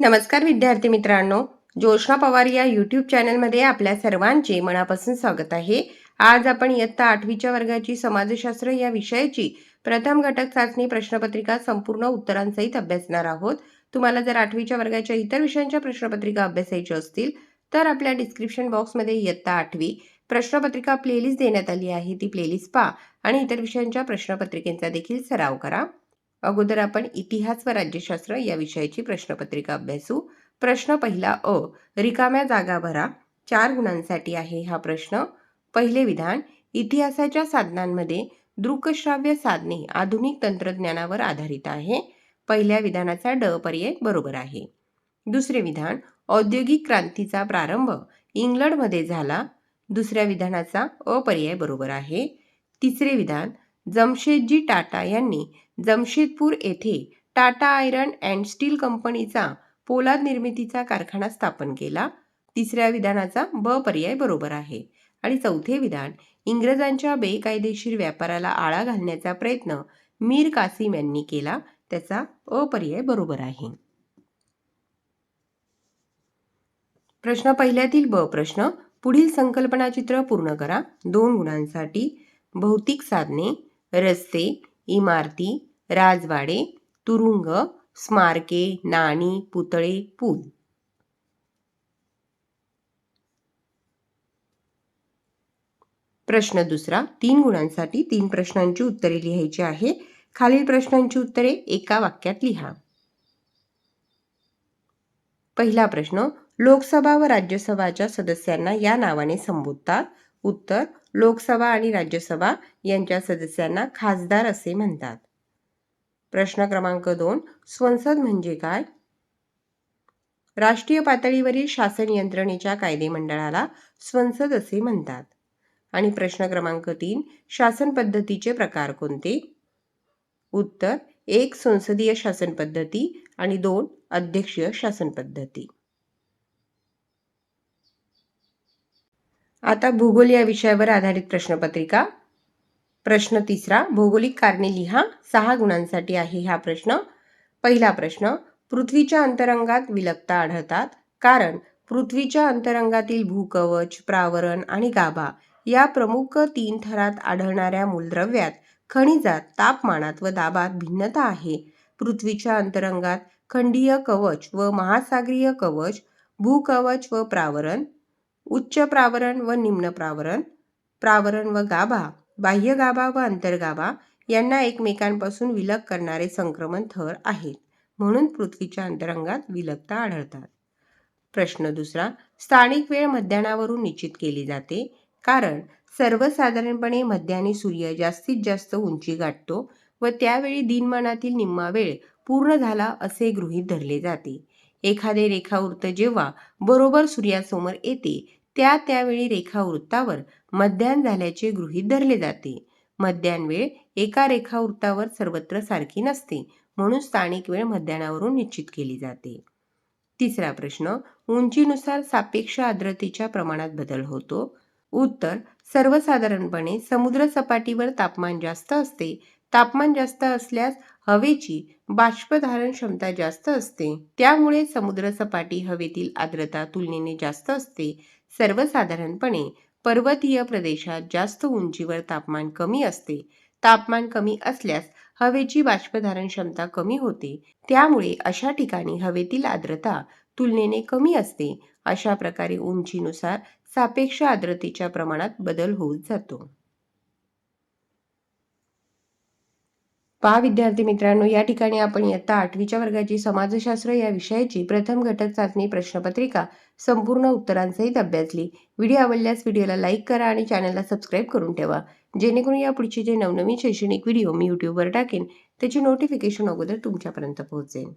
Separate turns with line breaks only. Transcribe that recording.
नमस्कार विद्यार्थी मित्रांनो, जोशना पवार या यूट्यूब चॅनलमध्ये आपल्या सर्वांचे मनापासून स्वागत आहे. आज आपण इयत्ता 8वीच्या वर्गाची समाजशास्त्र या विषयाची प्रथम घटक चाचणी प्रश्नपत्रिका संपूर्ण उत्तरांसहित अभ्यासणार आहोत. तुम्हाला जर 8वीच्या वर्गाच्या इतर विषयांच्या प्रश्नपत्रिका अभ्यासायच्या असतील तर आपल्या डिस्क्रिप्शन बॉक्समध्ये इयत्ता 8वी प्रश्नपत्रिका प्लेलिस्ट देण्यात आली आहे. ती प्लेलिस्ट पहा आणि इतर विषयांच्या प्रश्नपत्रिकेचा देखील सराव करा. अगोदर आपण इतिहास व राज्यशास्त्र या विषयाची प्रश्नपत्रिका अभ्यासू. प्रश्न पहिला अ, रिकाम्या जागा भरा. 4 गुणांसाठी आहे हा प्रश्न. पहिले विधान, इतिहासाच्या साधनांमध्ये दृकश्राव्य साधने आधुनिक तंत्रज्ञानावर आधारित आहे. पहिल्या विधानाचा ड पर्याय बरोबर आहे. दुसरे विधान, औद्योगिक क्रांतीचा प्रारंभ इंग्लंडमध्ये झाला. दुसऱ्या विधानाचा अ पर्याय बरोबर आहे. तिसरे विधान, जमशेदजी टाटा यांनी जमशेदपूर येथे टाटा आयर्न अँड स्टील कंपनीचा पोलाद निर्मितीचा कारखाना स्थापन केला. तिसऱ्या विधानाचा ब पर्याय बरोबर आहे. आणि चौथे विधान, इंग्रजांच्या बेकायदेशीर व्यापाराला आळा घालण्याचा प्रयत्न मीर कासिम यांनी केला. त्याचा अ पर्याय बरोबर आहे. प्रश्न पहिल्यातील ब प्रश्न, पुढील संकल्पनाचित्र पूर्ण करा. 2 गुणांसाठी भौतिक साधने, रस्ते, इमारती, राजवाडे, तुरुंग, स्मारके, नाणी, पुतळे, पूल. प्रश्न दुसरा, 3 गुणांसाठी 3 प्रश्नांची उत्तरे लिहायची आहे. खालील प्रश्नांची उत्तरे एका वाक्यात लिहा. पहिला प्रश्न, लोकसभा व राज्यसभाच्या सदस्यांना या नावाने संबोधतात. उत्तर, लोकसभा आणि राज्यसभा यांच्या सदस्यांना खासदार असे म्हणतात. प्रश्न क्रमांक 2, संसद म्हणजे काय? राष्ट्रीय पातळीवरील शासन यंत्रणेच्या कायदेमंडळाला संसद असे म्हणतात. आणि प्रश्न क्रमांक 3, शासन पद्धतीचे प्रकार कोणते? उत्तर, 1 संसदीय शासन पद्धती आणि 2 अध्यक्षीय शासन पद्धती. आता भूगोल या विषयावर आधारित प्रश्नपत्रिका. प्रश्न तिसरा, भौगोलिक कारणे लिहा. 6 गुणांसाठी आहे हा प्रश्न. पहिला प्रश्न, पृथ्वीच्या अंतरंगात विलकता आढळतात कारण पृथ्वीच्या अंतरंगातील भूकवच, प्रावरण आणि गाभा या प्रमुख 3 थरात आढळणाऱ्या मूलद्रव्यात, खनिजात, तापमानात व दाबात भिन्नता आहे. पृथ्वीच्या अंतरंगात खंडीय कवच व महासागरीय कवच, भूकवच व प्रावरण, उच्च प्रावरण व निम्न प्रावरण, प्रावरण व गाभा, बाह्य गाभा व अंतर्गाभा यांना एकमेकांपासून विलग करणारे संक्रमण थर आहेत. म्हणून पृथ्वीच्या अंतरंगात विलगता आढळतात. प्रश्न दुसरा, स्थानिक वेळ मध्यानावरून निश्चित केली जाते कारण सर्वसाधारणपणे मध्यानी सूर्य जास्तीत जास्त उंची गाठतो व त्यावेळी दिनमानातील निम्मा वेळ पूर्ण झाला असे गृहीत धरले जाते. एखादे रेखावृत्त जेव्हा बरोबर सूर्यासमोर येते त्यावेळी रेखावृत्तावर मध्यान झाल्याचे गृहीत धरले जाते. मध्यान वेळ एका रेखावृत्तावर सर्वत्र सारखी नसते, म्हणून स्थानिक वेळ मध्यानावरून निश्चित केली जाते. तिसरा प्रश्न, उंचीनुसार सापेक्ष आर्द्रतेच्या प्रमाणात बदल होतो. उत्तर, सर्वसाधारणपणे समुद्र सपाटीवर तापमान जास्त असते. तापमान जास्त असल्यास हवेची बाष्पधारण क्षमता जास्त असते, त्यामुळे समुद्र सपाटी हवेतील आर्द्रता तुलनेने जास्त असते. सर्वसाधारणपणे पर्वतीय प्रदेशात जास्त उंचीवर तापमान कमी असते. तापमान कमी असल्यास हवेची बाष्पधारण क्षमता कमी होते, त्यामुळे अशा ठिकाणी हवेतील आर्द्रता तुलनेने कमी असते. अशा प्रकारे उंचीनुसार सापेक्ष आर्द्रतेच्या प्रमाणात बदल होत जातो. पहा विद्यार्थी मित्रांनो, या ठिकाणी आपण इयत्ता 8वीच्या वर्गाची समाजशास्त्र या विषयाची प्रथम घटक चाचणी प्रश्नपत्रिका संपूर्ण उत्तरांसहित अभ्यासली. व्हिडिओ आवडल्यास व्हिडिओला लाईक करा आणि चॅनलला सबस्क्राईब करून ठेवा, जेणेकरून या पुढचे जे नवनवीन शैक्षणिक व्हिडिओ मी यूट्यूबवर टाकेन त्याची नोटिफिकेशन अगोदर तुमच्यापर्यंत पोहोचेल.